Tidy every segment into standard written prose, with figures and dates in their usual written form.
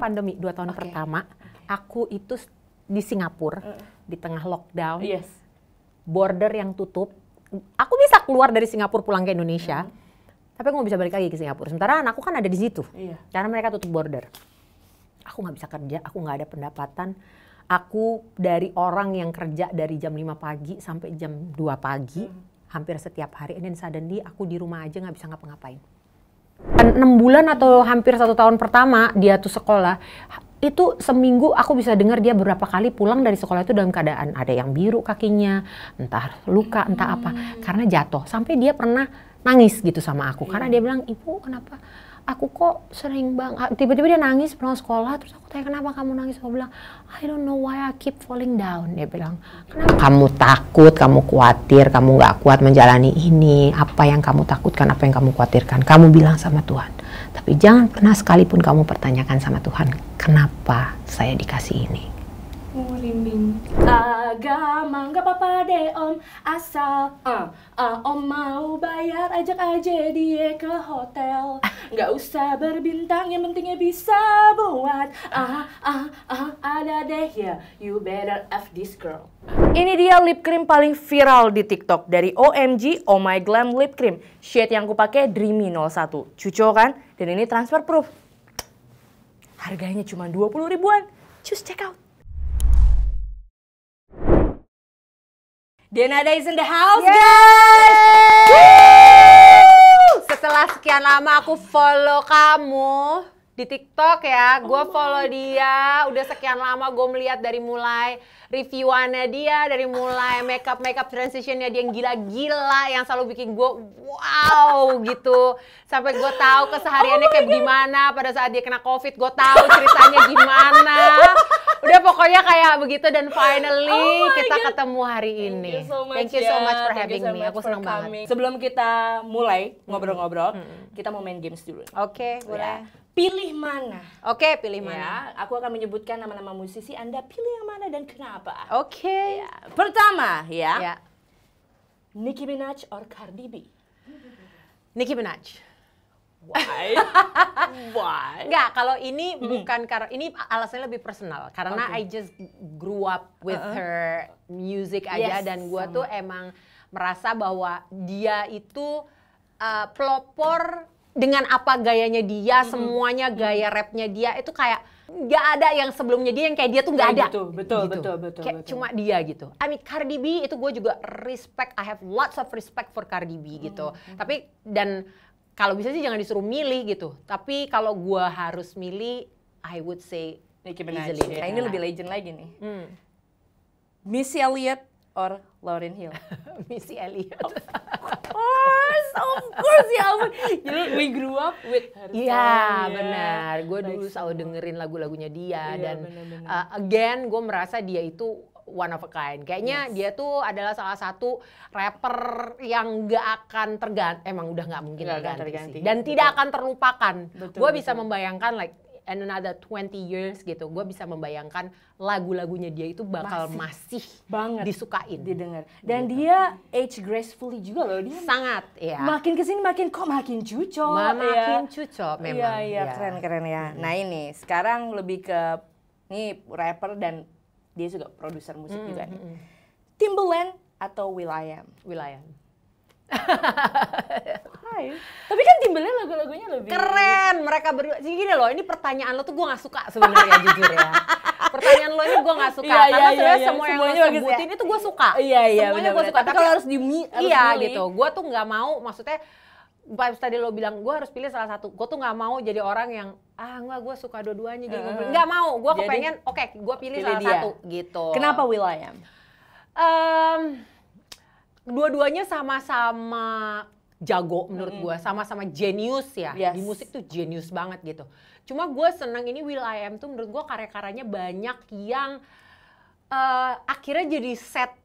pandemi 2 tahun pertama, aku itu di Singapura di tengah lockdown, border yang tutup. Aku bisa keluar dari Singapura pulang ke Indonesia, tapi aku nggak bisa balik lagi ke Singapura. Sementara anakku kan ada di situ, karena mereka tutup border. Aku nggak bisa kerja, aku nggak ada pendapatan. Aku dari orang yang kerja dari jam 5 pagi sampai jam 2 pagi, hampir setiap hari. Dan suddenly aku di rumah aja nggak bisa ngapa-ngapain. 6 bulan atau hampir 1 tahun pertama dia tuh sekolah, itu seminggu aku bisa dengar dia beberapa kali pulang dari sekolah itu dalam keadaan ada yang biru kakinya, entah luka, entah apa, karena jatuh. Sampai dia pernah nangis gitu sama aku, karena dia bilang, "Ibu, kenapa aku kok sering banget," tiba-tiba dia nangis pulang sekolah. Terus aku tanya, "Kenapa kamu nangis?" Aku bilang, "I don't know why I keep falling down." Dia bilang, "Kenapa kamu takut, kamu khawatir, kamu gak kuat menjalani ini, apa yang kamu takutkan, apa yang kamu khawatirkan, kamu bilang sama Tuhan. Tapi jangan pernah sekalipun kamu pertanyakan sama Tuhan, kenapa saya dikasih ini." Agama nggak apa-apa deh om, asal om mau bayar, ajak aja dia ke hotel. Nggak usah berbintang, yang pentingnya bisa buat ada deh ya, you better F this girl. Ini dia lip cream paling viral di TikTok dari OMG Oh My Glam Lip Cream. Shade yang aku pakai Dreamy 01. Cuco kan? Dan ini transfer proof. Harganya cuma 20 ribuan. Just check out. Denada is in the house, guys! Setelah sekian lama aku follow kamu di TikTok ya, gue follow dia, udah sekian lama gue melihat dari mulai reviewannya dia, dari mulai makeup transitionnya dia yang gila-gila, yang selalu bikin gue wow gitu, sampai gue tahu kesehariannya kayak gimana pada saat dia kena COVID, gue tahu ceritanya gimana, udah pokoknya kayak begitu. Dan finally kita ketemu hari ini. Thank you so much for having me, aku senang banget. Sebelum kita mulai ngobrol-ngobrol, kita mau main games dulu. Oke, boleh. Pilih mana? Oke, pilih mana? Ya, aku akan menyebutkan nama-nama musisi, Anda pilih yang mana dan kenapa. Oke. Ya. Pertama, ya. Nicki Minaj or Cardi B? Nicki Minaj. Why? Why? Enggak, kalau ini bukan karena, ini alasannya lebih personal. Karena I just grew up with her music aja, dan gue tuh emang merasa bahwa dia itu pelopor dengan apa gayanya dia, semuanya gaya rapnya dia itu kayak nggak ada yang sebelumnya dia yang kayak dia tuh nggak ada. Betul. Kayak cuma dia gitu. I mean Cardi B itu gue juga respect, I have lots of respect for Cardi B gitu. Tapi dan kalau bisa sih jangan disuruh milih gitu. Tapi kalau gue harus milih, I would say Nicki Minaj. easily. Nah, ini lebih legend lagi nih. Missy Elliott or Lauryn Hill? Missy Elliott. Of course ya ampun. Jadi we grew up with her. Iya benar. Gue dulu selalu dengerin lagu-lagunya dia, dan again gue merasa dia itu one of a kind. Kayaknya dia tuh adalah salah satu rapper yang nggak akan terganti. Emang udah nggak mungkin terganti. Dan tidak akan terlupakan. Gue bisa membayangkan like in another 20 years gitu, gue bisa membayangkan lagu-lagunya dia itu bakal masih banget disukain, didengar. Dan gitu. Dia age gracefully juga loh, dia sangat ya. Makin kesini makin cuco. Makin cuco memang. Iya, keren ya. Nah ini sekarang lebih ke nih rapper dan dia juga produser musik juga nih. Timbaland atau will.i.am? will.i.am. Hai. Tapi kan Timbaland lagu-lagunya lebih keren, mereka berdua. Jadi gini loh, ini pertanyaan lo tuh gue gak suka sebenarnya jujur ya. Pertanyaan lo ini gue gak suka, karena sebenarnya semua yang lo sebutin itu gue suka. Semuanya gue suka, tapi kalau harus milih. Gitu, gue tuh gak mau, maksudnya pas tadi lo bilang gue harus pilih salah satu, gue tuh gak mau jadi orang yang enggak, gue suka dua-duanya jadi nggak mau, gue kepengen gue pilih salah satu gitu. Kenapa will.i.am? Dua-duanya sama-sama jago menurut gue, sama-sama jenius ya. Di musik tuh jenius banget gitu. Cuma gue senang ini will.i.am tuh menurut gue karya-karyanya banyak yang akhirnya jadi set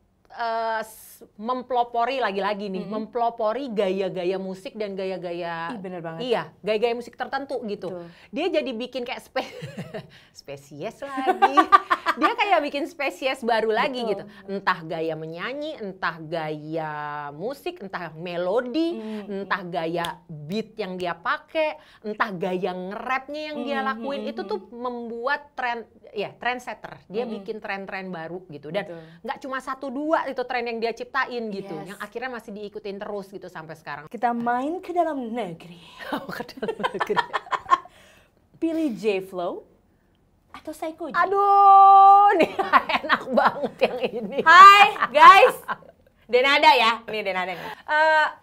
mempelopori lagi-lagi nih, mempelopori gaya-gaya musik dan gaya-gaya bener banget. Iya, gaya-gaya musik tertentu gitu. Betul. Dia jadi bikin kayak spesies lagi. Dia kayak bikin spesies baru lagi gitu. Entah gaya menyanyi, entah gaya musik, entah melodi, entah gaya beat yang dia pakai, entah gaya nge-rapnya yang dia lakuin. Itu tuh membuat trendsetter. Dia bikin tren-tren baru gitu. Dan nggak cuma 1-2 itu tren yang dia ciptain gitu. Yang akhirnya masih diikutin terus gitu sampai sekarang. Kita main ke dalam negeri. Ke dalam negeri. Pilih J-Flow atau Psycho G? Aduh, nih enak banget yang ini. Hai guys, Denada ya, ini Denada nih.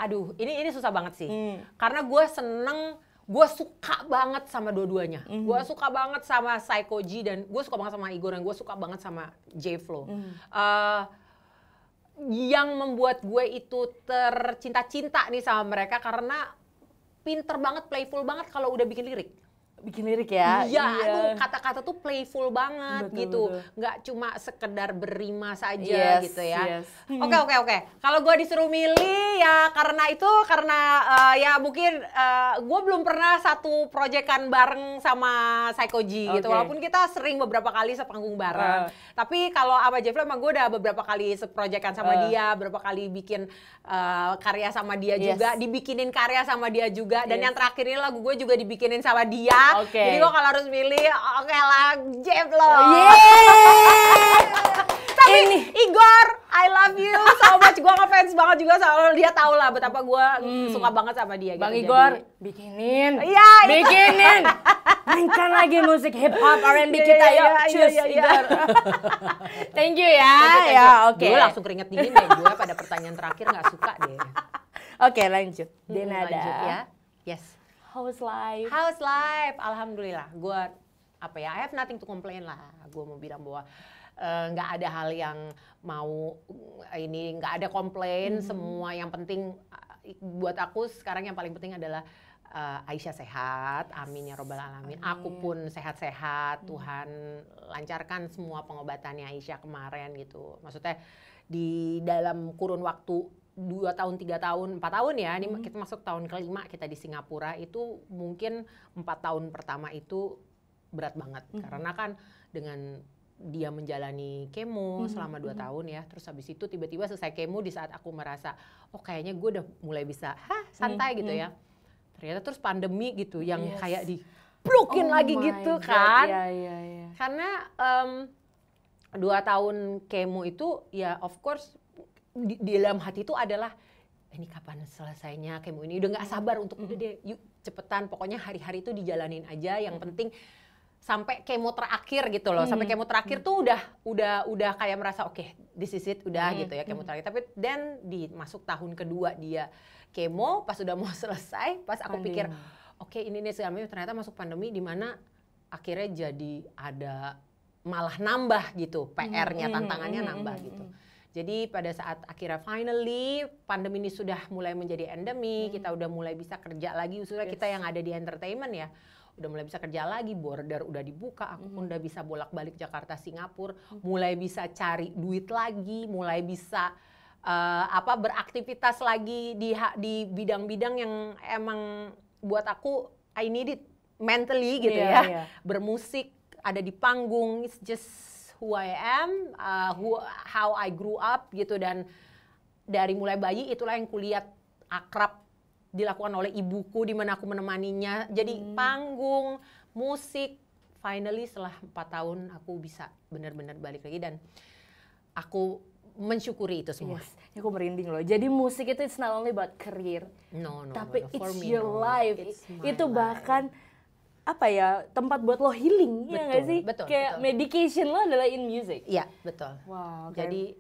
Aduh, ini susah banget sih. Karena gue suka banget sama dua-duanya. Gue suka banget sama Psycho G dan gue suka banget sama Igor dan gue suka banget sama J-Flow. Yang membuat gue itu tercinta-cinta nih sama mereka karena pinter banget, playful banget kalau udah bikin lirik. Bikin lirik ya? Iya, kata-kata tuh playful banget gitu. Nggak cuma sekedar berrima saja gitu ya. Oke. Kalau gue disuruh milih ya karena ya mungkin gue belum pernah satu proyekan bareng sama Psycho G gitu. Walaupun kita sering beberapa kali sepanggung bareng. Tapi kalau sama J-Flow emang gue udah beberapa kali seproyekan sama dia, beberapa kali bikin karya sama dia juga, dibikinin karya sama dia juga. Dan yang terakhir ini lagu gue juga dibikinin sama dia. Jadi gue kalau harus milih, oke lah J-Flow. Tapi Igor, I love you so much. Gue ngefans banget juga sama dia, tahu lah betapa gue suka banget sama dia. Bang gitu. Igor, bikinin. Iya, bikinin. Mainkan lagi musik hip hop R&B kita yuk. Cus Igor. Thank you ya. Gue langsung keringet dingin deh gue pada pertanyaan terakhir nggak suka deh. Oke, lanjut. Denada. Lanjut ya. Yes. How's life? How's life? Alhamdulillah. Gue I have nothing to complain lah. Gue mau bilang bahwa nggak ada hal yang nggak ada komplain. Semua yang penting buat aku sekarang yang paling penting adalah Aisyah sehat, amin ya robbal alamin. Aku pun sehat-sehat. Tuhan lancarkan semua pengobatannya Aisyah kemarin gitu. Maksudnya di dalam kurun waktu 2 tahun, 3 tahun, 4 tahun ya, ini kita masuk tahun ke-5 kita di Singapura, itu mungkin 4 tahun pertama itu berat banget. Karena kan dengan dia menjalani kemo selama 2 tahun ya, terus habis itu tiba-tiba selesai kemo di saat aku merasa, oh kayaknya gue udah mulai bisa santai gitu ya. Ternyata terus pandemi gitu, yang kayak diplukin lagi gitu kan. Karena 2 tahun kemo itu ya of course, di dalam hati itu adalah ini kapan selesainya kemo ini, udah nggak sabar untuk udah deh yuk cepetan, pokoknya hari-hari itu dijalanin aja, yang penting sampai kemo terakhir gitu loh. Sampai kemo terakhir tuh udah kayak merasa oke, this is it, udah gitu ya kemo terakhir. Tapi dan masuk tahun kedua dia kemo, pas udah mau selesai, pas aku pikir oke, ini nih segala macam, ternyata masuk pandemi di mana akhirnya jadi ada malah nambah gitu PR-nya, tantangannya nambah gitu. Jadi pada saat akhirnya finally pandemi ini sudah mulai menjadi endemi, kita udah mulai bisa kerja lagi, khususnya kita yang ada di entertainment ya, udah mulai bisa kerja lagi, border udah dibuka, aku pun udah bisa bolak-balik Jakarta Singapura, mulai bisa cari duit lagi, mulai bisa beraktivitas lagi di bidang-bidang yang emang buat aku I need it mentally gitu ya. Bermusik, ada di panggung, it's just who I am, how I grew up gitu, dan dari mulai bayi itulah yang kulihat akrab dilakukan oleh ibuku di mana aku menemaninya. Jadi panggung, musik, finally setelah 4 tahun aku bisa benar-benar balik lagi dan aku mensyukuri itu semua. Aku merinding loh. Jadi musik itu it's not only about career, tapi it's your life. Itu bahkan tempat buat lo healing, ya nggak sih? Betul, kayak medication lo adalah in music. Iya, betul. Wow. Jadi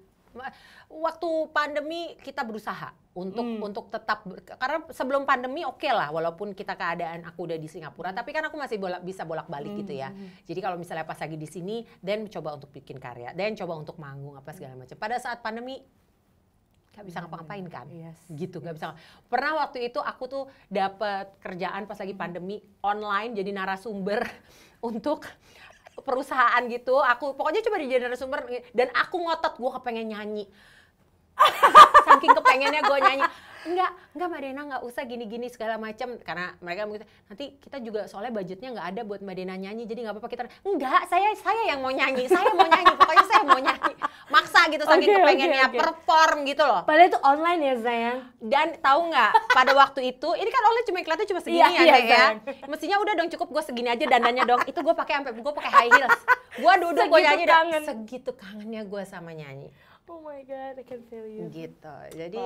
waktu pandemi kita berusaha untuk tetap, karena sebelum pandemi oke lah, walaupun kita keadaan aku udah di Singapura, tapi kan aku masih bisa bolak-balik gitu ya. Jadi kalau misalnya pas lagi di sini, dan coba untuk bikin karya, dan coba untuk manggung apa segala macam. Pada saat pandemi nggak bisa ngapa-ngapain kan, gitu nggak bisa. Pernah waktu itu aku tuh dapat kerjaan pas lagi pandemi online jadi narasumber untuk perusahaan gitu. Aku pokoknya coba jadi narasumber dan aku ngotot gue kepengen nyanyi. Saking kepengennya gue nyanyi. Enggak Mbak Dena, nggak usah gini-gini segala macam, karena mereka mungkin nanti kita juga soalnya budgetnya nggak ada buat Mbak Dena nyanyi, jadi nggak apa-apa kita. Enggak, saya yang mau nyanyi, pokoknya saya mau nyanyi, maksa gitu saking kepengennya perform gitu loh. Padahal itu online ya sayang. Dan tahu nggak, pada waktu itu ini kan online kelihatan cuma segini ya. Mestinya udah dong cukup gue segini aja dandannya dong. Itu gue pakai high heels, gue duduk gue nyanyi dong. Segitu kangennya gue sama nyanyi. Oh my god, I can feel you. Gitu. Jadi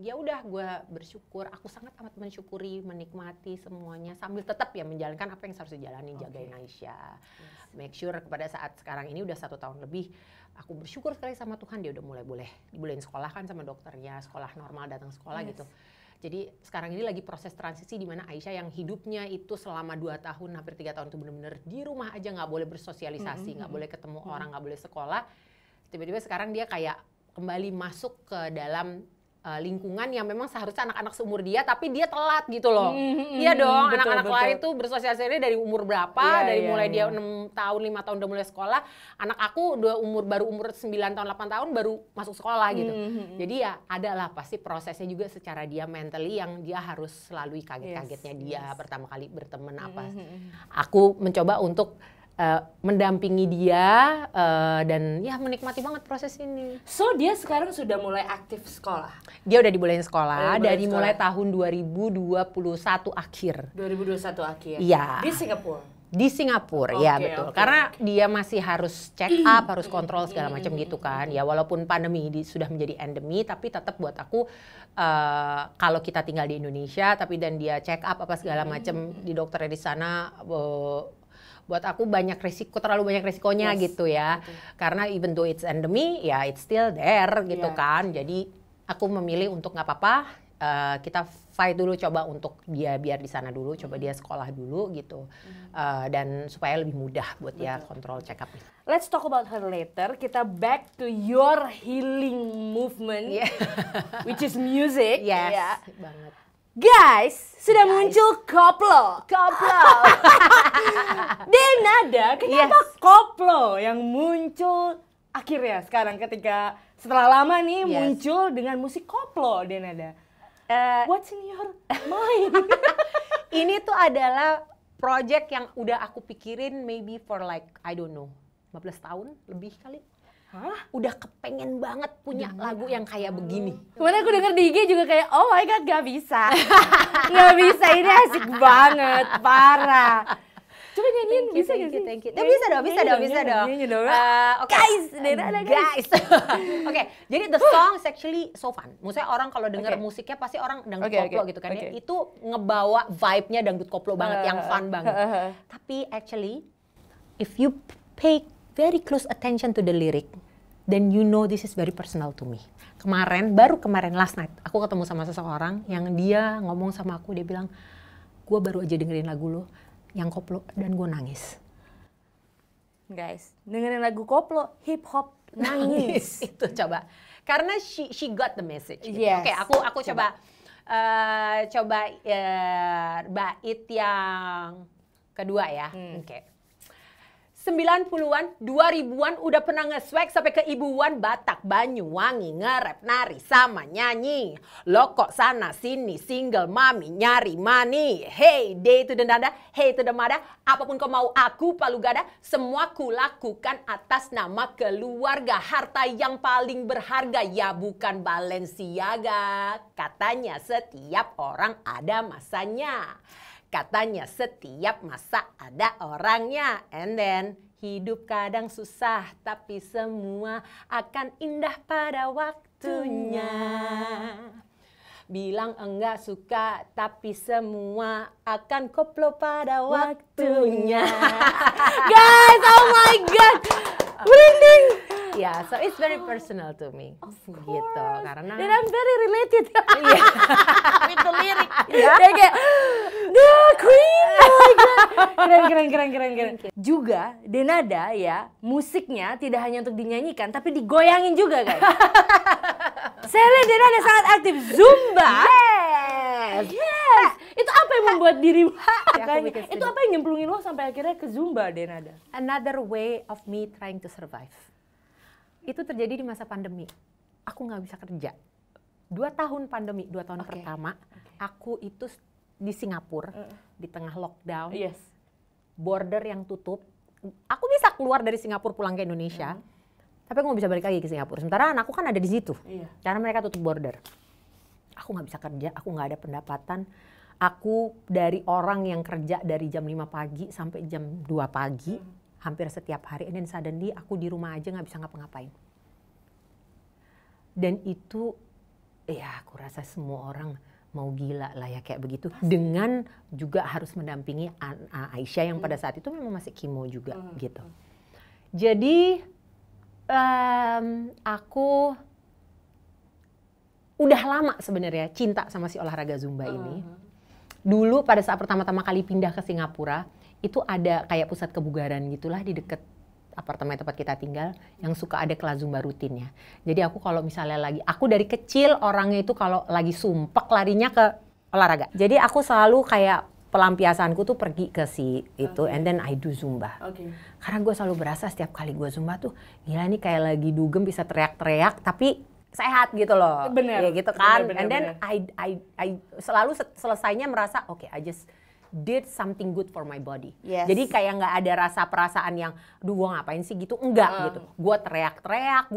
ya udah, gue bersyukur. Aku sangat amat mensyukuri, menikmati semuanya sambil tetap ya menjalankan apa yang harus dijalani, jagain Aisyah. Make sure pada saat sekarang ini udah 1 tahun lebih, aku bersyukur sekali sama Tuhan, dia udah mulai dibolehin sekolah kan sama dokternya, sekolah normal, datang sekolah gitu. Jadi sekarang ini lagi proses transisi di mana Aisyah yang hidupnya itu selama 2 tahun, hampir 3 tahun itu benar-benar di rumah aja, nggak boleh bersosialisasi, nggak boleh ketemu orang, nggak boleh sekolah. Tiba-tiba sekarang dia kayak kembali masuk ke dalam lingkungan yang memang seharusnya anak-anak seumur dia, tapi dia telat gitu loh. Iya dong, anak-anak lain itu bersosialisasi dari umur berapa, mulai dia 6 tahun, 5 tahun udah mulai sekolah. Anak aku baru umur 9 tahun, 8 tahun baru masuk sekolah gitu. Jadi ya adalah pasti prosesnya juga secara dia mentally yang dia harus lalui, kaget-kagetnya dia pertama kali berteman apa. Aku mencoba untuk mendampingi dia dan ya menikmati banget proses ini. So dia sekarang sudah mulai aktif sekolah? Dia udah dibolehin sekolah mulai tahun 2021 akhir. 2021 akhir? Iya. Di Singapura? Di Singapura, ya betul. Karena dia masih harus check up, harus kontrol segala macam gitu kan. Ya walaupun pandemi sudah menjadi endemi, tapi tetap buat aku kalau kita tinggal di Indonesia, tapi dan dia check up apa segala macam di dokternya di sana, buat aku terlalu banyak resikonya gitu ya. Karena even though it's endemi, ya it's still there gitu kan. Jadi aku memilih untuk nggak apa-apa, kita fight dulu, coba untuk dia biar di sana dulu, coba dia sekolah dulu gitu. Dan supaya lebih mudah buat dia kontrol check up. Let's talk about her later. Kita back to your healing movement, which is music. Yes, banget. Guys, sudah muncul koplo. Denada, kenapa koplo yang muncul akhirnya sekarang ketika setelah lama nih muncul dengan musik koplo, Denada? What's in your mind? Ini tuh adalah project yang udah aku pikirin maybe for like, I don't know, 15 tahun lebih kali. Udah kepengen banget punya lagu yang kayak begini. Kemarin aku denger di IG juga kayak, oh my god, gak bisa. Gak bisa, ini asik banget, parah. Coba nyanyiin, bisa gak sih? Thank you. Bisa dong. Guys, guys. Oke, jadi the song is actually so fun. Maksudnya orang kalau denger musiknya pasti orang dangdut koplo gitu kan. Itu ngebawa vibe-nya dangdut koplo banget, yang fun banget. Tapi actually, if you pay very close attention to the lyric, then you know this is very personal to me. Baru kemarin last night, aku ketemu sama seseorang yang dia ngomong sama aku, dia bilang, gue baru aja dengerin lagu lo yang koplo dan gue nangis. Guys, dengerin lagu koplo, hip hop, nangis. Itu coba, karena she got the message. Gitu. Yes. Oke, aku coba bait yang kedua ya. Oke. 90-an, 2000-an udah pernah nge-swag sampai ke ibuan, Batak, Banyuwangi, nge-rap, nari, sama nyanyi. Lo kok sana sini, single mami, nyari money. Hey, day to the nada, hey to the mada, apapun kau mau aku palu gada, semua ku lakukan atas nama keluarga. Harta yang paling berharga, ya bukan Balenciaga. Katanya setiap orang ada masanya. Katanya setiap masa ada orangnya. And then hidup kadang susah, tapi semua akan indah pada waktunya. Bilang enggak suka, tapi semua akan koplo pada waktunya. Guys, oh my god, merinding. Yeah, so it's very personal to me. Gitu, karena and I'm very related with the lyric. Kayak the queen, oh my god. Keren. Juga Denada ya, musiknya tidak hanya untuk dinyanyikan, tapi digoyangin juga guys. Saya lihat Denada sangat aktif Zumba. Yes. Itu apa yang membuat dirimu? Itu apa yang nyemplungin lo sampai akhirnya ke Zumba, Denada? Another way of me trying to survive. Itu terjadi di masa pandemi. aku nggak bisa kerja. 2 tahun pandemi, 2 tahun pertama, aku itu di Singapura, di tengah lockdown, border yang tutup. Aku bisa keluar dari Singapura pulang ke Indonesia, tapi aku nggak bisa balik lagi ke Singapura. Sementara anakku kan ada di situ, karena mereka tutup border. Aku nggak bisa kerja, aku nggak ada pendapatan. Aku dari orang yang kerja dari jam 5 pagi sampai jam 2 pagi, hampir setiap hari, dan suddenly aku di rumah aja nggak bisa ngapa-ngapain. Dan itu, ya aku rasa semua orang mau gila lah ya kayak begitu. Dengan juga harus mendampingi Aisyah yang pada saat itu memang masih kemo juga gitu. Jadi aku udah lama sebenarnya cinta sama si olahraga Zumba ini. Dulu pada saat pertama-tama kali pindah ke Singapura, itu ada kayak pusat kebugaran gitulah di deket apartemen tempat kita tinggal yang suka ada kelas Zumba rutinnya. Jadi aku kalau misalnya aku dari kecil orangnya itu kalau lagi sumpek larinya ke olahraga. Jadi aku selalu kayak pelampiasanku tuh pergi ke si itu, and then I do Zumba. Karena gue selalu berasa setiap kali gue Zumba tuh, gila nih kayak lagi dugem bisa teriak-teriak tapi sehat gitu loh. Bener. Ya gitu kan. Bener, and then I selalu selesainya merasa okay, I just did something good for my body. Jadi kayak nggak ada rasa perasaan yang, duh gue ngapain sih gitu, enggak gitu. Gue teriak-teriak,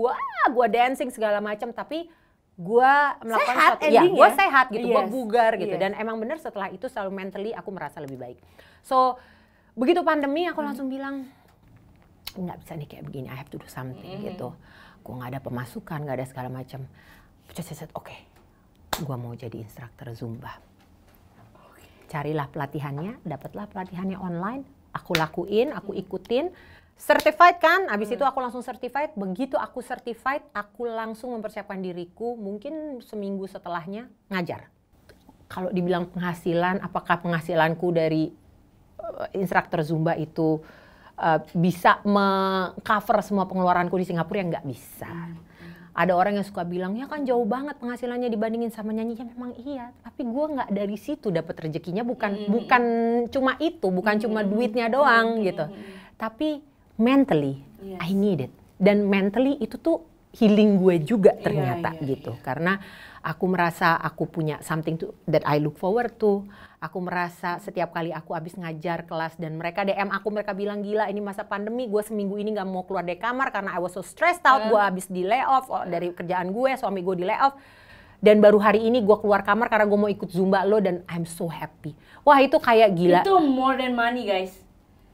gue dancing segala macam, tapi gue melakukan sehat, gue sehat gitu, gue bugar gitu. Dan emang bener setelah itu selalu mentally aku merasa lebih baik. So begitu pandemi aku langsung bilang, nggak bisa nih kayak begini, I have to do something gitu. Gue nggak ada pemasukan, nggak ada segala macam. Oke, gue mau jadi instruktur Zumba. Carilah pelatihannya, dapatlah pelatihannya online. Aku lakuin, aku ikutin. Certified kan, abis itu aku langsung certified. Begitu aku certified, aku langsung mempersiapkan diriku. Mungkin seminggu setelahnya ngajar. Kalau dibilang penghasilan, apakah penghasilanku dari instruktur Zumba itu bisa meng-cover semua pengeluaranku di Singapura? Ya nggak bisa. Ada orang yang suka bilang, ya kan jauh banget penghasilannya dibandingin sama nyanyi. Ya memang iya, tapi gue nggak dari situ dapat rezekinya, bukan cuma itu, bukan cuma duitnya doang gitu. Tapi mentally, I need it. Dan mentally itu tuh healing gue juga ternyata gitu. Karena aku merasa aku punya something that I look forward to. Aku merasa setiap kali aku habis ngajar kelas dan mereka DM aku, mereka bilang, gila ini masa pandemi, gue seminggu ini gak mau keluar dari kamar karena I was so stressed out. Gue habis di layoff dari kerjaan gue, suami gue di layoff. Dan baru hari ini gue keluar kamar karena gue mau ikut Zumba lo dan I'm so happy. Wah itu kayak gila. Itu more than money guys.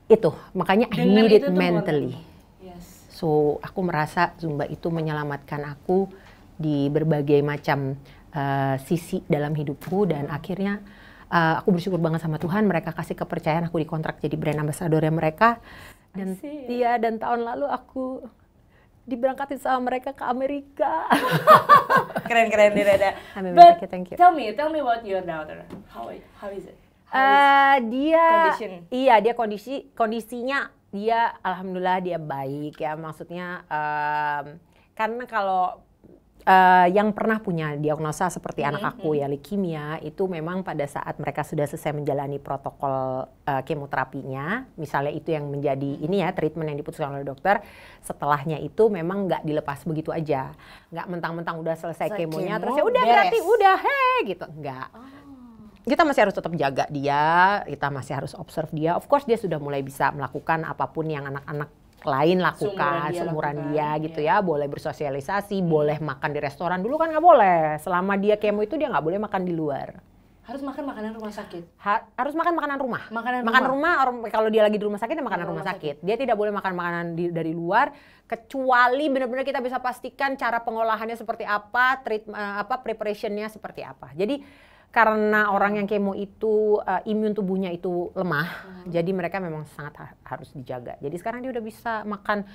Itu, makanya I need it mentally. So aku merasa Zumba itu menyelamatkan aku di berbagai macam sisi dalam hidupku. Dan akhirnya aku bersyukur banget sama Tuhan, mereka kasih kepercayaan aku dikontrak jadi brand ambassador-nya mereka. Dan dan tahun lalu aku diberangkatin sama mereka ke Amerika. Keren Direda. But thank you. Tell me about your daughter. How is it? Dia kondisinya dia alhamdulillah dia baik ya, maksudnya karena kalau yang pernah punya diagnosa seperti anak aku ya leukemia, itu memang pada saat mereka sudah selesai menjalani protokol kemoterapinya, misalnya itu yang menjadi ini ya treatment yang diputuskan oleh dokter, setelahnya itu memang nggak dilepas begitu aja, nggak mentang-mentang udah selesai kemonya terus ya udah berarti udah gitu, nggak. Kita masih harus tetap jaga dia, kita masih harus observe dia. Of course dia sudah mulai bisa melakukan apapun yang anak-anak lain lakukan, seumuran dia gitu ya. Boleh bersosialisasi, boleh makan di restoran. Dulu kan nggak boleh. Selama dia kemo itu dia nggak boleh makan di luar. Harus makan makanan rumah sakit? Harus makan makanan rumah. Makan rumah, kalau dia lagi di rumah sakit ya makanan rumah sakit. Dia tidak boleh makan makanan dari luar, kecuali benar-benar kita bisa pastikan cara pengolahannya seperti apa, preparationnya seperti apa. Jadi karena orang yang kemo itu imun tubuhnya itu lemah, jadi mereka memang sangat harus dijaga. Jadi sekarang dia udah bisa makan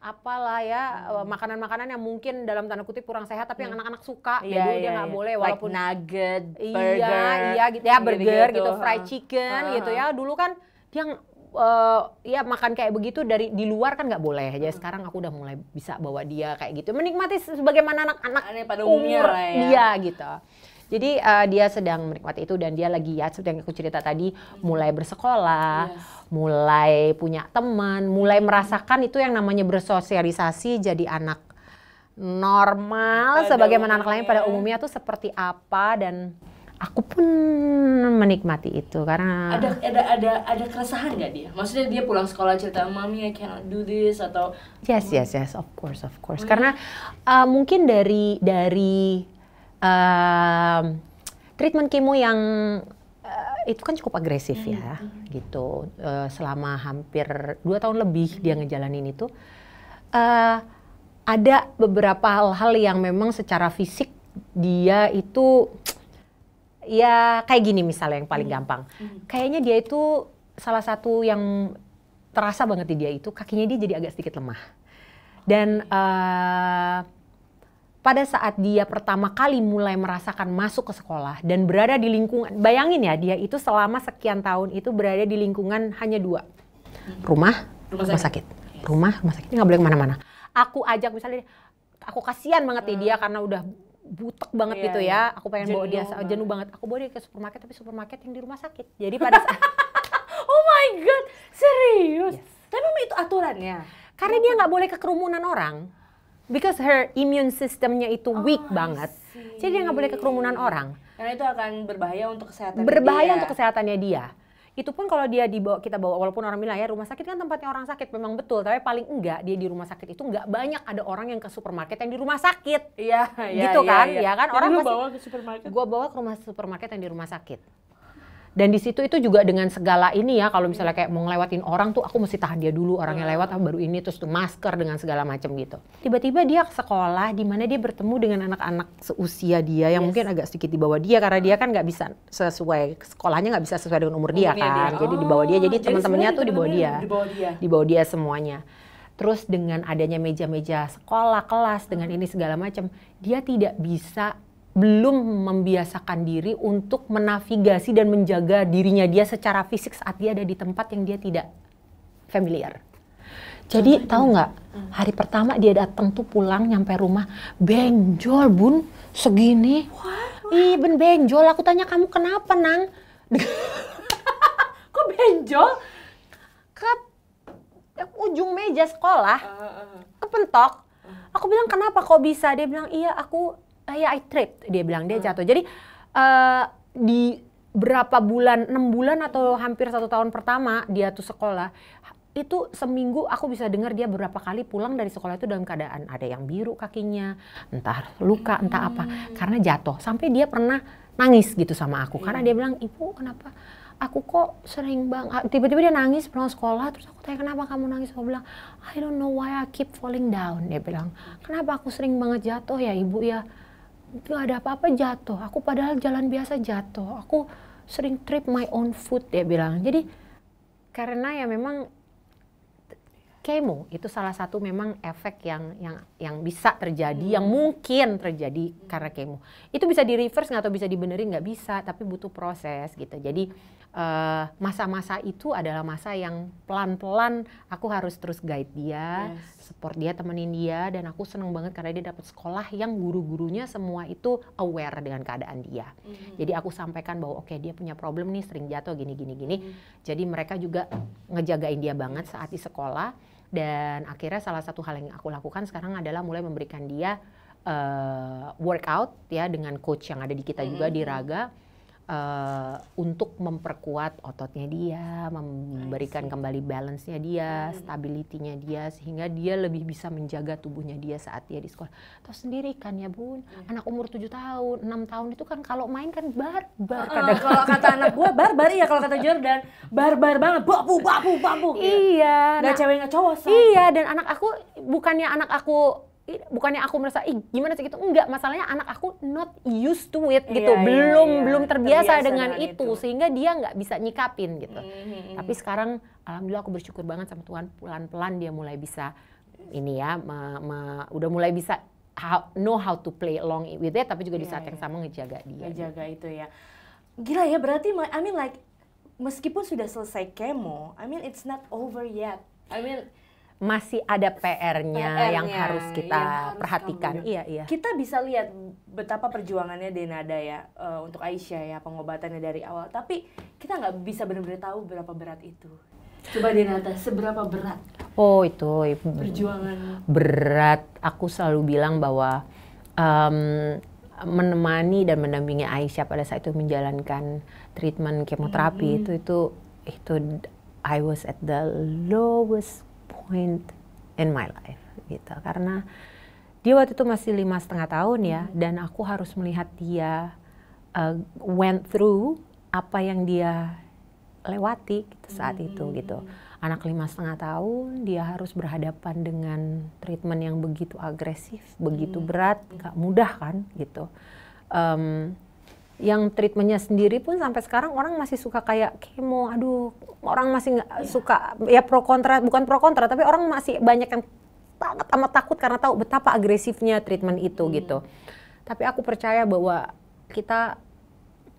apalah ya, makanan-makanan yang mungkin dalam tanda kutip kurang sehat, tapi yang anak-anak suka. Dulu dia nggak boleh, walaupun like nugget, burger, gitu ya, burger gitu, fried chicken gitu ya. Dulu kan dia ya makan kayak begitu dari di luar kan nggak boleh. Jadi sekarang aku udah mulai bisa bawa dia kayak gitu, menikmati sebagaimana anak-anak pada umumnya lah ya. Dia gitu. Jadi dia sedang menikmati itu dan dia lagi ya seperti yang aku cerita tadi, mulai bersekolah, mulai punya teman, mulai merasakan itu yang namanya bersosialisasi, jadi anak normal sebagaimana anak lain pada umumnya tuh seperti apa, dan aku pun menikmati itu karena ada keresahan nggak dia? Maksudnya dia pulang sekolah cerita, "Mami, I cannot do this," atau yes, of course. Karena mungkin dari treatment kemo yang itu kan cukup agresif ya, gitu. Selama hampir 2 tahun lebih dia ngejalanin itu, ada beberapa hal-hal yang memang secara fisik dia itu ya kayak gini misalnya yang paling gampang. Kayaknya dia itu salah satu yang terasa banget di dia itu kakinya dia jadi agak sedikit lemah. Dan pada saat dia pertama kali mulai merasakan masuk ke sekolah dan berada di lingkungan, bayangin ya dia itu selama sekian tahun itu berada di lingkungan hanya 2. Rumah sakit. Rumah sakit, nggak boleh kemana-mana. Aku ajak misalnya, aku kasihan banget nih dia karena udah butek banget gitu ya. Aku pengen bawa dia, jenuh banget. Aku bawa dia ke supermarket, tapi supermarket yang di rumah sakit. Jadi pada saat oh my god, serius? Yes. Tapi memang itu aturannya? Karena dia nggak boleh ke kerumunan orang. Because her immune systemnya itu weak banget. Jadi dia nggak boleh ke kerumunan orang. Karena itu akan berbahaya untuk kesehatan untuk kesehatannya dia. Itu pun kalau dia kita bawa, walaupun orang bilang ya rumah sakit kan tempatnya orang sakit, memang betul. Tapi paling enggak dia di rumah sakit itu enggak banyak ada orang yang ke supermarket yang di rumah sakit. Iya, gitu kan? Ya kan? Orang pasti bawa ke supermarket. Gua bawa ke rumah supermarket yang di rumah sakit. Dan di situ itu juga dengan segala ini ya, kalau misalnya kayak mau ngelewatin orang tuh aku mesti tahan dia dulu, orangnya lewat baru ini, terus tuh masker dengan segala macam gitu. Tiba-tiba dia ke sekolah di mana dia bertemu dengan anak-anak seusia dia yang mungkin agak sedikit di bawah dia karena dia kan nggak bisa sekolahnya nggak bisa sesuai dengan umur dia kan. Jadi di bawah dia, jadi teman-temannya tuh di bawah dia semuanya. Terus dengan adanya meja-meja sekolah, kelas dengan ini segala macam, dia tidak bisa, belum membiasakan diri untuk menavigasi dan menjaga dirinya dia secara fisik saat dia ada di tempat yang dia tidak familiar. Jadi tahu nggak, hari pertama dia datang tuh pulang nyampe rumah benjol bun segini. Ih benjol, aku tanya kamu kenapa nang? Kok benjol? Ke ujung meja sekolah, kepentok. Aku bilang kenapa kok bisa? Dia bilang iya aku I tripped, dia bilang dia jatuh. Jadi di berapa bulan, 6 bulan atau hampir 1 tahun pertama dia tuh sekolah, itu seminggu aku bisa dengar dia beberapa kali pulang dari sekolah itu dalam keadaan ada yang biru kakinya, entah luka, entah apa, karena jatuh. Sampai dia pernah nangis gitu sama aku, karena dia bilang, ibu kenapa? Aku kok sering banget, tiba-tiba dia nangis pulang sekolah, terus aku tanya kenapa kamu nangis? Aku bilang, I don't know why I keep falling down. Dia bilang, kenapa aku sering banget jatuh ya ibu ya? Gak ada apa-apa jatuh, aku padahal jalan biasa jatuh, aku sering trip my own foot, dia bilang. Jadi karena ya memang kemo itu salah satu memang efek yang bisa terjadi, yang mungkin terjadi karena kemo. Itu bisa di reverse atau bisa dibenerin, nggak bisa, tapi butuh proses gitu. Jadi masa-masa itu adalah masa yang pelan-pelan aku harus terus guide dia, support dia, temenin dia, dan aku seneng banget karena dia dapat sekolah yang guru-gurunya semua itu aware dengan keadaan dia. Jadi aku sampaikan bahwa oke, dia punya problem nih, sering jatuh gini. Jadi mereka juga ngejagain dia banget saat di sekolah, dan akhirnya salah satu hal yang aku lakukan sekarang adalah mulai memberikan dia workout ya dengan coach yang ada di kita juga di Raga. Untuk memperkuat ototnya dia, memberikan kembali balance-nya dia, stability-nya dia, sehingga dia lebih bisa menjaga tubuhnya dia saat dia di sekolah. Tahu sendiri kan ya bun, anak umur 7 tahun, 6 tahun itu kan kalau main kan barbar. Kalau kata anak gue barbar, iya kalau kata Jordan, barbar banget, babu. Iya. Nggak cewek nggak cowok. Iya, dan bukannya aku merasa gimana sih gitu, enggak, masalahnya anak aku not used to it gitu, belum terbiasa dengan itu sehingga dia nggak bisa nyikapin gitu. Tapi sekarang alhamdulillah aku bersyukur banget sama Tuhan, pelan-pelan dia mulai bisa ini ya, udah mulai bisa know how to play along with it, tapi juga di saat yang sama ngejaga dia. Ngejaga itu ya. Gila ya, berarti I mean like meskipun sudah selesai kemo, I mean it's not over yet. I mean masih ada PR-nya yang harus kita perhatikan. Iya. Kita bisa lihat betapa perjuangannya Denada ya untuk Aisyah ya, pengobatannya dari awal. Tapi kita nggak bisa benar-benar tahu berapa berat itu. Coba Denada, seberapa berat? Oh itu perjuangan berat. Aku selalu bilang bahwa menemani dan mendampingi Aisyah pada saat itu menjalankan treatment kemoterapi itu I was at the lowest point in my life gitu, karena dia waktu itu masih 5,5 tahun ya, dan aku harus melihat dia went through apa yang dia lewati gitu, saat itu gitu. Anak 5,5 tahun, dia harus berhadapan dengan treatment yang begitu agresif, begitu berat, gak mudah kan gitu. Yang treatmentnya sendiri pun sampai sekarang orang masih suka kayak kemo, aduh orang masih nggak suka, ya pro kontra, bukan pro kontra, tapi orang masih banyak yang sangat amat takut karena tahu betapa agresifnya treatment itu gitu. Tapi aku percaya bahwa kita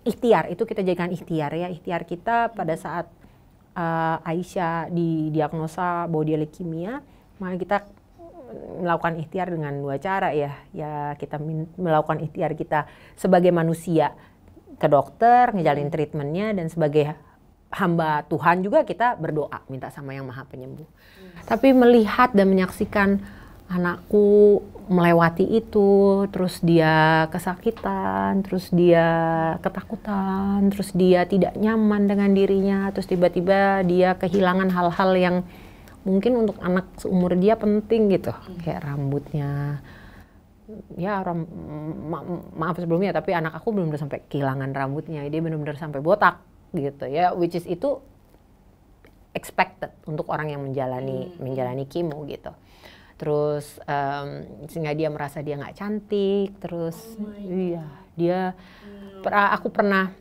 ikhtiar, itu kita jadikan ikhtiar ya, ikhtiar kita pada saat Aisyah didiagnosa bahwa dia leukemia, maka kita melakukan ikhtiar dengan 2 cara ya. Ya kita melakukan ikhtiar kita sebagai manusia ke dokter, ngejalanin treatmentnya, dan sebagai hamba Tuhan juga kita berdoa minta sama Yang Maha Penyembuh. Tapi melihat dan menyaksikan anakku melewati itu, terus dia kesakitan, terus dia ketakutan, terus dia tidak nyaman dengan dirinya, terus tiba-tiba dia kehilangan hal-hal yang mungkin untuk anak seumur dia penting gitu, kayak rambutnya. Ya maaf sebelumnya, tapi anak aku belum sampai kehilangan rambutnya, dia benar-benar sampai botak gitu ya, which is itu expected untuk orang yang menjalani kemo gitu. Terus sehingga dia merasa dia nggak cantik, terus aku pernah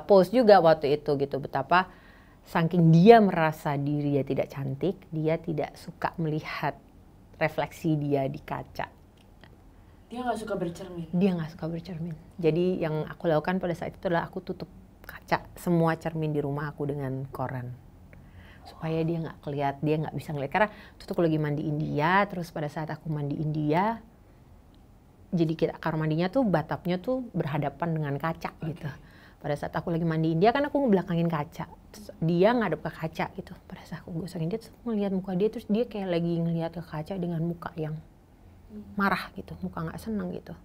post juga waktu itu gitu, betapa saking dia merasa diri dia tidak cantik, dia tidak suka melihat refleksi dia di kaca. Dia nggak suka bercermin. Dia nggak suka bercermin. Jadi yang aku lakukan pada saat itu adalah aku tutup kaca semua cermin di rumah aku dengan koran, supaya dia nggak kelihatan, dia nggak bisa ngeliat. Karena waktu itu aku lagi mandiin dia, terus pada saat aku mandiin dia, jadi kamar mandinya tuh batapnya tuh berhadapan dengan kaca gitu. Pada saat aku lagi mandiin dia, kan aku ngebelakangin kaca, terus dia ngadep ke kaca gitu. Pada saat aku gosongin dia, terus aku ngeliat muka dia, terus dia kayak lagi ngeliat ke kaca dengan muka yang marah gitu, muka nggak seneng gitu.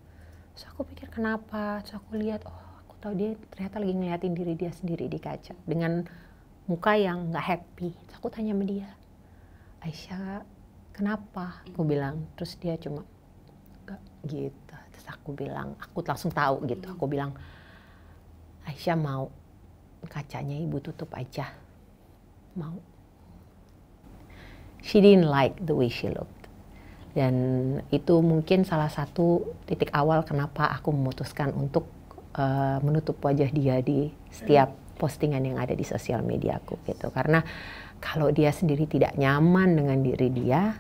Terus aku pikir kenapa, terus aku lihat, oh aku tahu dia ternyata lagi ngeliatin diri dia sendiri di kaca dengan muka yang nggak happy. Terus aku tanya sama dia, Aisyah kenapa? Aku bilang, terus dia cuma enggak gitu. Terus aku bilang, aku langsung tahu gitu. Aku bilang, Aisyah mau kacanya ibu tutup aja, mau. She didn't like the way she looked. Dan itu mungkin salah satu titik awal kenapa aku memutuskan untuk menutup wajah dia di setiap postingan yang ada di sosial media aku gitu. Karena kalau dia sendiri tidak nyaman dengan diri dia,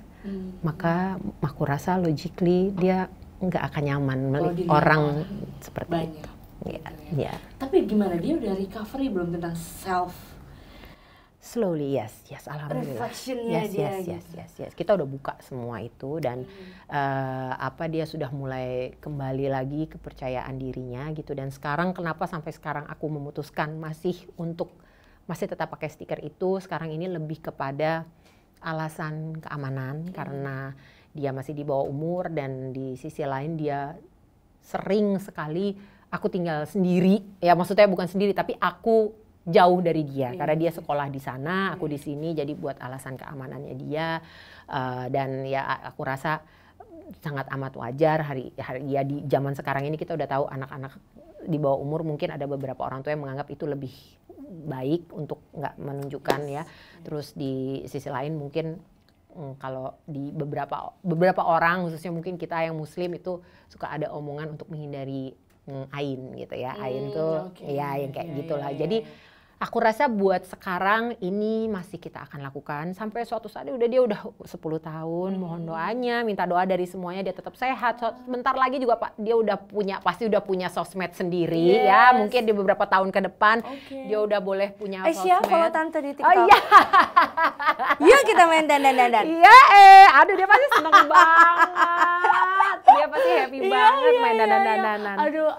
maka aku rasa logically dia nggak akan nyaman melihat orang seperti itu. Ya. Tapi gimana, dia udah recovery belum tentang self? Slowly, yes, alhamdulillah. Reflectionnya yes. Kita udah buka semua itu, dan dia sudah mulai kembali lagi kepercayaan dirinya gitu. Dan sekarang kenapa sampai sekarang aku memutuskan masih tetap pakai stiker itu, sekarang ini lebih kepada alasan keamanan, karena dia masih di bawah umur, dan di sisi lain dia sering sekali aku tinggal sendiri, ya maksudnya bukan sendiri tapi aku jauh dari dia karena dia sekolah di sana, aku di sini, jadi buat alasan keamanannya dia. Dan ya aku rasa sangat amat wajar hari ya di zaman sekarang ini kita udah tahu anak-anak di bawah umur mungkin ada beberapa orang tua yang menganggap itu lebih baik untuk nggak menunjukkan ya. Terus di sisi lain mungkin kalau di beberapa orang, khususnya mungkin kita yang muslim, itu suka ada omongan untuk menghindari ain gitu ya. Ain tuh ya yang kayak gitulah. Jadi aku rasa buat sekarang ini masih kita akan lakukan sampai suatu saat dia udah 10 tahun. Mohon doanya, minta doa dari semuanya dia tetap sehat. Bentar lagi juga Pak dia pasti udah punya sosmed sendiri ya. Mungkin di beberapa tahun ke depan dia udah boleh punya sosmed. Aisyah follow tante di TikTok. Oh iya. Yuk kita main dandan. Iya aduh dia pasti seneng banget. Dia pasti happy banget main dandan-dandanan. Aduh,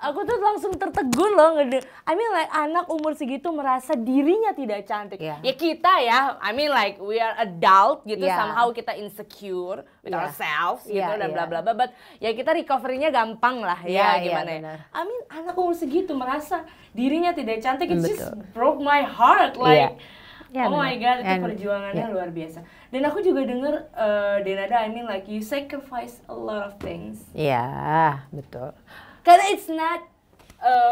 aku tuh langsung tertegun loh I mean like anak umur segitu merasa dirinya tidak cantik. Ya kita ya, I mean like we are adult gitu, somehow kita insecure with ourselves gitu dan bla bla bla. But ya kita recovery-nya gampang lah ya gimana ya. I mean anak umur segitu merasa dirinya tidak cantik, it just broke my heart like oh my god, itu perjuangannya luar biasa. Dan aku juga denger Denada, I mean like you sacrifice a lot of things. Iya, betul. Karena it's not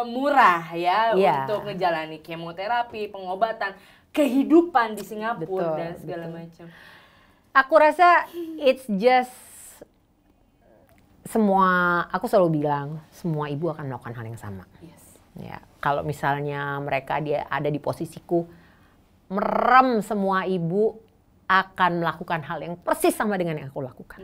murah ya untuk menjalani kemoterapi, pengobatan, kehidupan di Singapura dan segala macam. Aku rasa it's just aku selalu bilang semua ibu akan melakukan hal yang sama. Ya, kalau misalnya mereka ada di posisiku, merem semua ibu akan melakukan hal yang persis sama dengan yang aku lakukan.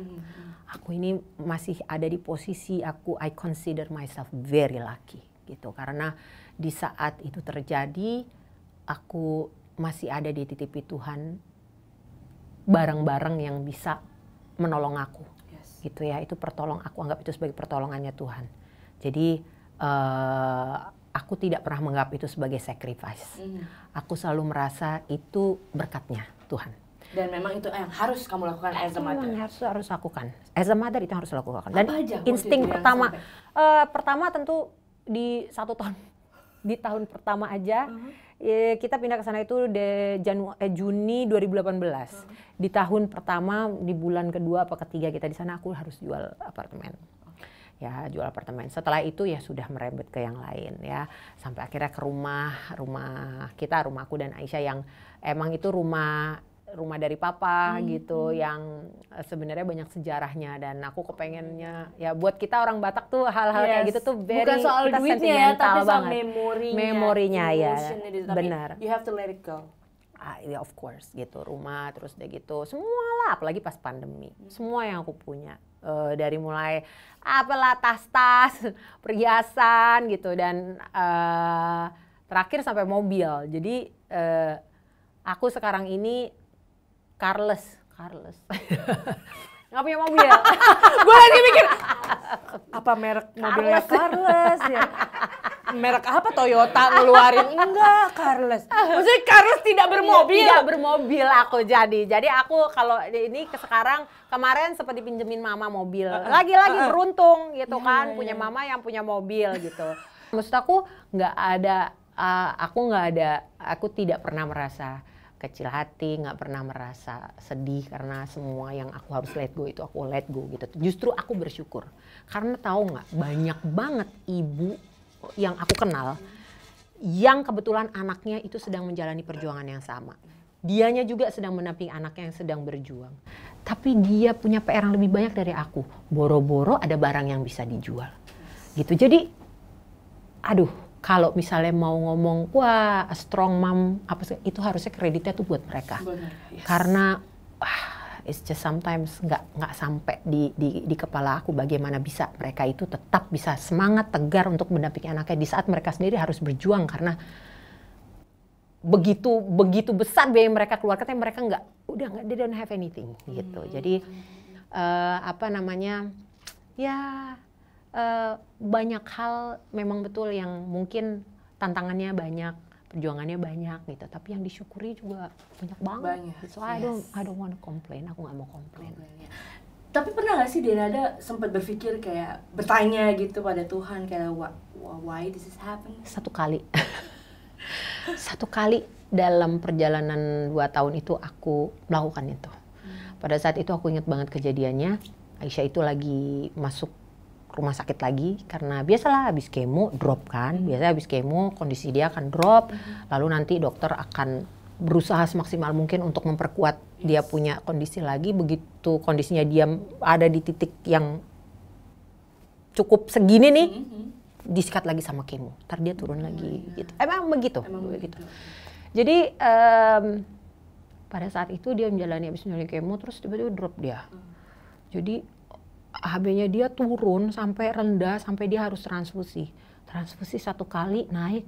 Aku ini masih ada di posisi I consider myself very lucky gitu, karena di saat itu terjadi aku masih ada di titipi Tuhan barang-barang yang bisa menolong aku. Gitu ya, itu aku anggap itu sebagai pertolongannya Tuhan. Jadi aku tidak pernah menganggap itu sebagai sacrifice. Aku selalu merasa itu berkatnya Tuhan. Dan memang itu yang harus kamu lakukan as a mother. Memang harus lakukan. As a mother itu harus lakukan. Dan aja, insting pertama tentu di di tahun pertama aja kita pindah ke sana itu Juni 2018. Di tahun pertama, di bulan kedua apa ketiga kita di sana, aku harus jual apartemen. Ya, jual apartemen. Setelah itu ya sudah merembet ke yang lain ya. Sampai akhirnya ke rumah aku dan Aisyah yang emang itu rumah dari papa gitu, yang sebenarnya banyak sejarahnya, dan aku kepengennya ya buat kita orang Batak tuh hal-hal kayak gitu tuh bukan soal duitnya ya, tapi soal memorinya ya, benar. You have to let it go. Ya of course gitu, rumah terus udah gitu semua lah, apalagi pas pandemi semua yang aku punya dari mulai apalah tas-tas, perhiasan gitu, dan terakhir sampai mobil. Jadi aku sekarang ini Carless. Nggak punya mobil. Gue lagi mikir, apa merek mobilnya Carless ya? Merek apa Toyota ngeluarin? Enggak, Carless. Maksudnya Carless tidak bermobil? Tidak bermobil aku jadi. Jadi aku kalau ini kemarin sempat dipinjemin mama mobil. Lagi-lagi beruntung gitu kan, punya mama yang punya mobil gitu. Maksud aku aku tidak pernah merasa kecil hati, nggak pernah merasa sedih karena semua yang aku harus let go itu aku let go gitu. Justru aku bersyukur karena tahu nggak, banyak banget ibu yang aku kenal yang kebetulan anaknya itu sedang menjalani perjuangan yang sama. Dianya juga sedang mendampingi anaknya yang sedang berjuang. Tapi dia punya PR yang lebih banyak dari aku. Boro-boro ada barang yang bisa dijual. Gitu. Jadi kalau misalnya mau ngomong, wah strong mom, itu harusnya kreditnya tuh buat mereka. Benar, Karena it's just sometimes nggak sampai di kepala aku bagaimana bisa mereka itu tetap bisa semangat, tegar untuk mendampingi anaknya di saat mereka sendiri harus berjuang, karena begitu besar biaya yang mereka keluarkan, tapi mereka they don't have anything gitu. Jadi banyak hal memang betul yang mungkin tantangannya banyak, perjuangannya banyak gitu, tapi yang disyukuri juga banyak banget. So I don't want to complain, aku nggak mau komplain. Tapi pernah nggak sih Denada sempat berpikir kayak bertanya gitu pada Tuhan kayak why this is happening? Satu kali dalam perjalanan 2 tahun itu aku melakukan itu. Pada saat itu aku ingat banget kejadiannya. Aisyah itu lagi masuk rumah sakit lagi karena biasalah habis kemo drop kan. Biasanya habis kemo kondisi dia akan drop. Lalu nanti dokter akan berusaha semaksimal mungkin untuk memperkuat dia punya kondisi lagi. Begitu kondisinya dia ada di titik yang cukup segini nih, disikat lagi sama kemo. Ntar dia turun lagi gitu. Emang begitu. Jadi pada saat itu dia habis menjalani kemo terus tiba-tiba drop dia. Jadi HB-nya dia turun sampai rendah, sampai dia harus transfusi. Transfusi 1 kali naik,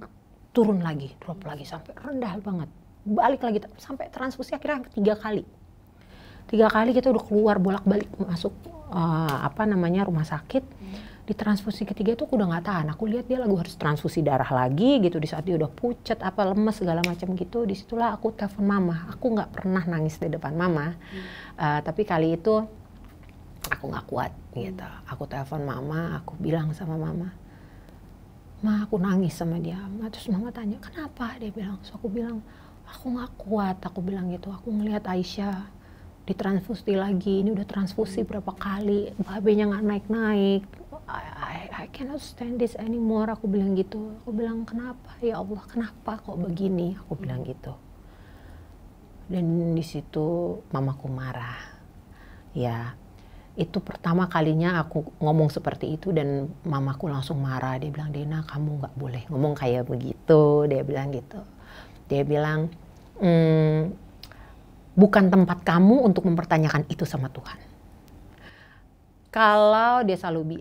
turun lagi, drop lagi sampai rendah banget. Balik lagi sampai transfusi akhirnya 3 kali. 3 kali kita udah keluar bolak-balik masuk rumah sakit. Di transfusi ketiga itu aku udah nggak tahan. Aku lihat dia harus transfusi darah lagi gitu. Di saat dia udah pucat, lemes segala macam gitu. Disitulah aku telepon mama. Aku nggak pernah nangis di depan mama. Tapi kali itu aku nggak kuat gitu. Aku telepon mama. Aku bilang sama mama, "Ma, aku nangis sama dia." Terus mama tanya, "Kenapa?" Dia bilang. So aku bilang, "Aku nggak kuat." Aku bilang gitu. Aku ngelihat Aisyah ditransfusi lagi. Ini udah transfusi berapa kali. BAB-nya nggak naik-naik. I cannot stand this anymore. Aku bilang gitu. Aku bilang, "Kenapa ya Allah? Kenapa kok begini?" Aku bilang gitu. Dan di situ mamaku marah. Ya, itu pertama kalinya aku ngomong seperti itu dan mamaku langsung marah. Dia bilang, "Dena, kamu nggak boleh ngomong kayak begitu." Dia bilang gitu. Dia bilang, "Bukan tempat kamu untuk mempertanyakan itu sama Tuhan." Kalau dia selalu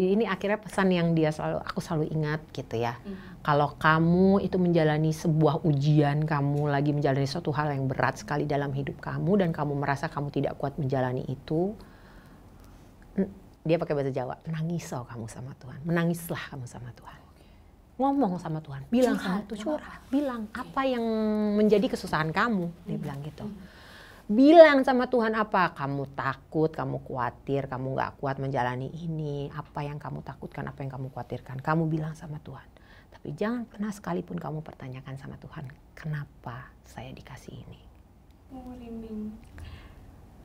ini akhirnya pesan yang aku selalu ingat gitu ya. Kalau kamu itu menjalani sebuah ujian, kamu lagi menjalani suatu hal yang berat sekali dalam hidup kamu dan kamu merasa kamu tidak kuat menjalani itu, dia pakai bahasa Jawa, nangislah kamu sama Tuhan, menangislah kamu sama Tuhan. Ngomong sama Tuhan, bilang sama Tuhan, curhat, bilang apa yang menjadi kesusahan kamu, dia bilang gitu. Bilang sama Tuhan apa, kamu takut, kamu khawatir, kamu gak kuat menjalani ini, apa yang kamu takutkan, apa yang kamu khawatirkan, kamu bilang sama Tuhan. Tapi jangan pernah sekalipun kamu pertanyakan sama Tuhan, kenapa saya dikasih ini?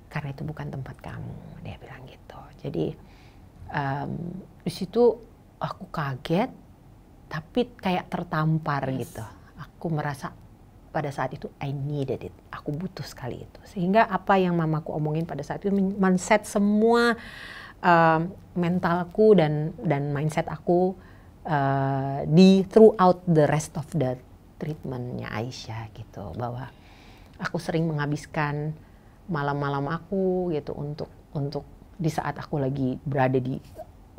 Karena itu bukan tempat kamu, dia bilang gitu. Jadi di situ aku kaget, tapi kayak tertampar gitu. Aku merasa pada saat itu I needed it, aku butuh sekali itu. Sehingga apa yang mamaku omongin pada saat itu men-set semua mentalku dan mindset aku throughout the rest of the treatmentnya Aisyah gitu. Bahwa aku sering menghabiskan malam-malam aku gitu untuk di saat aku lagi berada di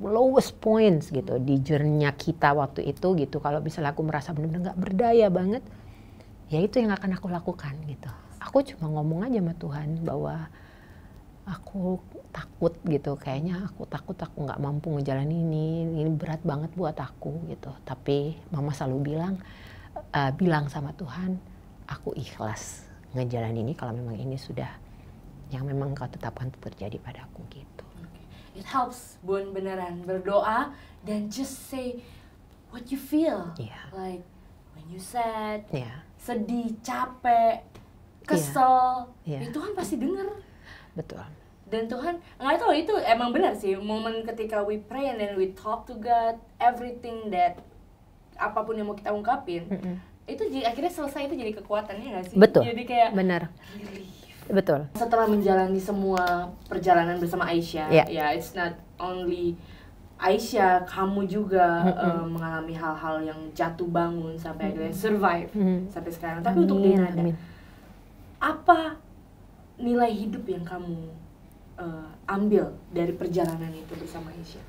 lowest points gitu di journey-nya kita waktu itu gitu. Kalau misalnya aku merasa benar-benar nggak berdaya banget, ya itu yang akan aku lakukan gitu. Aku cuma ngomong aja sama Tuhan bahwa aku takut gitu, kayaknya aku takut aku nggak mampu ngejalanin ini berat banget buat aku gitu. Tapi mama selalu bilang sama Tuhan, aku ikhlas ngejalanin ini kalau memang ini sudah yang memang kau tetapkan terjadi padaku gitu. It helps, Bun, beneran berdoa dan just say what you feel. Like when you sad, sedih, capek, kesel, Tuhan pasti dengar. Betul. Dan Tuhan, nggak tahu itu emang benar sih, momen ketika we pray and then we talk to God, everything that apapun yang mau kita ungkapin, itu akhirnya selesai, itu jadi kekuatannya nggak sih? Betul. Jadi kayak benar. Betul. Setelah menjalani semua perjalanan bersama Aisyah, ya it's not only Aisyah, kamu juga mengalami hal-hal yang jatuh bangun sampai akhirnya survive sampai sekarang. Tapi untuk Denada, apa nilai hidup yang kamu ambil dari perjalanan itu bersama Aisyah?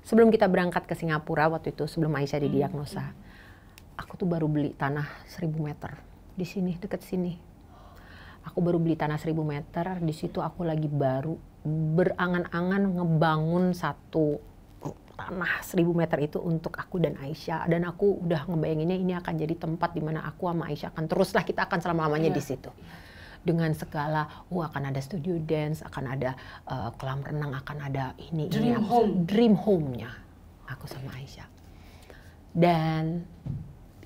Sebelum kita berangkat ke Singapura waktu itu, sebelum Aisyah didiagnosa, aku tuh baru beli tanah 1000 meter di sini, deket sini. Aku baru beli tanah 1000 meter, di situ aku lagi baru berangan-angan ngebangun satu tanah 1000 meter itu untuk aku dan Aisyah. Dan aku udah ngebayanginnya ini akan jadi tempat di mana aku sama Aisyah akan teruslah, kita akan selama-lamanya di situ. Dengan segala, akan ada studio dance, akan ada kolam renang, akan ada ini. Dream home-nya aku sama Aisyah. Dan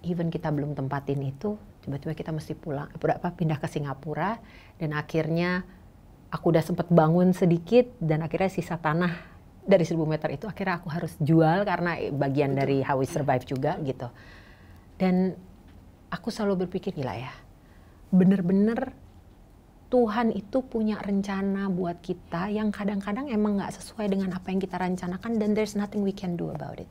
even kita belum tempatin itu, tiba-tiba kita mesti pindah ke Singapura, dan akhirnya aku udah sempat bangun sedikit, dan akhirnya sisa tanah dari 1000 meter itu akhirnya aku harus jual karena bagian dari how we survive juga gitu. Dan aku selalu berpikir, gila ya, bener-bener Tuhan itu punya rencana buat kita yang kadang-kadang emang gak sesuai dengan apa yang kita rencanakan, dan there's nothing we can do about it.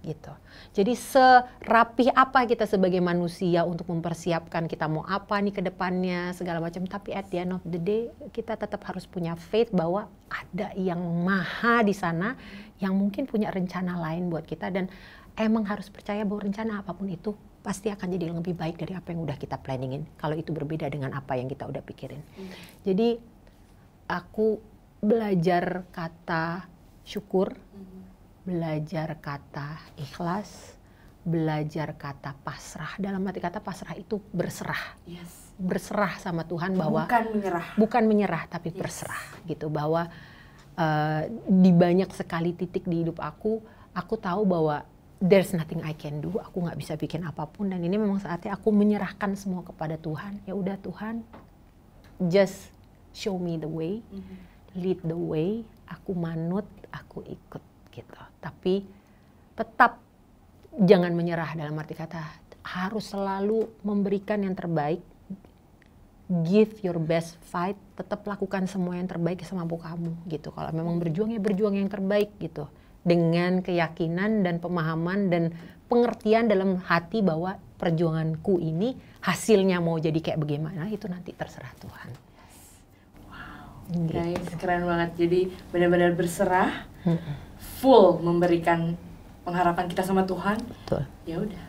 Gitu. Jadi serapih apa kita sebagai manusia untuk mempersiapkan kita mau apa nih ke depannya segala macam, tapi at the end of the day kita tetap harus punya faith bahwa ada yang maha di sana yang mungkin punya rencana lain buat kita. Dan emang harus percaya bahwa rencana apapun itu pasti akan jadi lebih baik dari apa yang udah kita planningin. Kalau itu berbeda dengan apa yang kita udah pikirin. Jadi aku belajar kata syukur, belajar kata ikhlas, belajar kata pasrah. Dalam arti kata pasrah itu berserah. Berserah sama Tuhan bahwa bukan menyerah tapi berserah gitu, bahwa di banyak sekali titik di hidup aku tahu bahwa there's nothing I can do, aku nggak bisa bikin apapun, dan ini memang saatnya aku menyerahkan semua kepada Tuhan. Ya udah Tuhan, just show me the way, lead the way, aku manut, aku ikut gitu. Tapi tetap jangan menyerah, dalam arti kata harus selalu memberikan yang terbaik, give your best fight, tetap lakukan semua yang terbaik semampu kamu gitu. Kalau memang berjuang ya berjuang yang terbaik gitu, dengan keyakinan dan pemahaman dan pengertian dalam hati bahwa perjuanganku ini hasilnya mau jadi kayak bagaimana itu nanti terserah Tuhan. Wow, guys, keren banget. Jadi benar-benar berserah, full memberikan pengharapan kita sama Tuhan. Betul. Ya udah,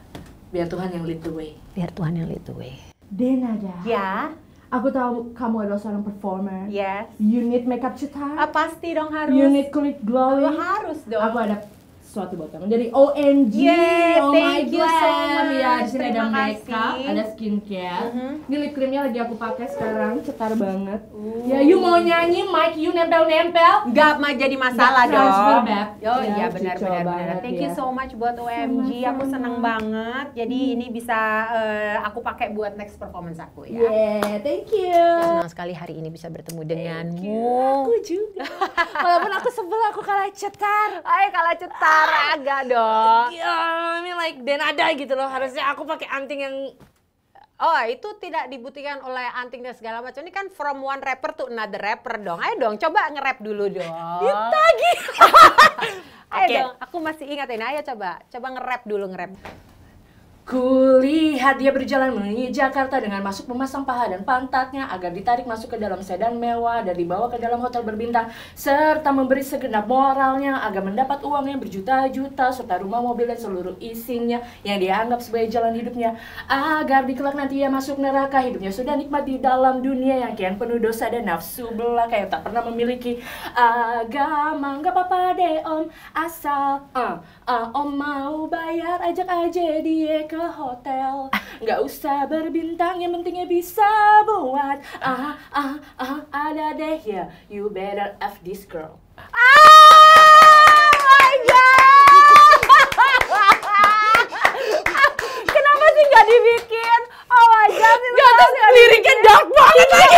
biar Tuhan yang lead the way. Biar Tuhan yang lead the way. Denada. Ya. Aku tahu kamu adalah seorang performer. Yes. You need makeup cetar. Pasti dong harus. You need kulit glowing. Harus dong. Aku ada sesuatu buat kamu. Jadi OMG, oh my thank you so much. Ya, di sini ada Terima makeup, kasih. ada skincare. Ini lip creamnya lagi aku pakai sekarang, cetar banget. Ya, you mau nyanyi, mic you nempel-nempel. Nggak jadi masalah Nggak transfer dong. back. Oh Ya, iya cucok benar. banget Thank you ya. so much buat OMG. Aku Sama-sama. seneng banget. Jadi ini bisa aku pakai buat next performance aku ya. Yeah, thank you. Senang sekali hari ini bisa bertemu denganmu. Aku juga. Walaupun aku sebel, aku kalah cetar. Ay, kalau cetar agak dong. Ya, ini like Denada gitu loh. Harusnya aku pakai anting yang Oh, itu tidak dibuktikan oleh anting dan segala macam. Ini kan from one rapper to another rapper dong. Ayo dong, coba nge-rap dulu dong. ditagi. Ayo Oke. dong, aku masih ingat ini. Ayo coba nge-rap dulu, nge-rap. Kulihat dia berjalan menuju Jakarta dengan masuk memasang paha dan pantatnya agar ditarik masuk ke dalam sedan mewah dan dibawa ke dalam hotel berbintang, serta memberi segenap moralnya agar mendapat uangnya berjuta-juta serta rumah, mobil dan seluruh isinya yang dia anggap sebagai jalan hidupnya, agar di kelak nanti ia masuk neraka. Hidupnya sudah nikmat di dalam dunia yang kian penuh dosa dan nafsu belaka yang tak pernah memiliki agama. Gak apa-apa deh om, asal om mau bayar, ajak aja dia ke hotel. Nggak usah berbintang, yang pentingnya bisa buat ada deh ya. You better F this girl. Kenapa sih nggak dibikin? Oh my god, Liriknya dark banget lagi.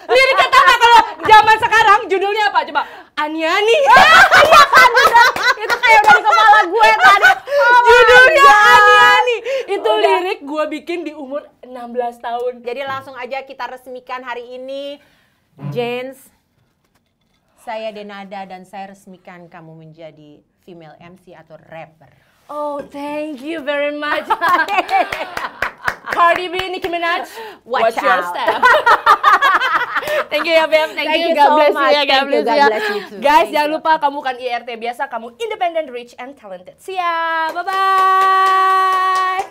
Liriknya tahu nggak kalau zaman sekarang judulnya apa? Coba. Aniani. itu kayak udah di kepala gue tadi. Judulnya Aniani. Itu lirik gue bikin di umur 16 tahun. Jadi langsung aja kita resmikan hari ini, Jens. Saya Denada dan saya resmikan kamu menjadi female MC atau rapper. Oh, thank you very much. Cardi B, Nicki Minaj, Watch your out. step. Thank you ya Beb, thank you. you God so bless much. you ya, God Thank you, bless God you ya. bless you too. Guys, Thank jangan you. lupa kamu kan IRT biasa, kamu independent, rich and talented. See ya, bye bye.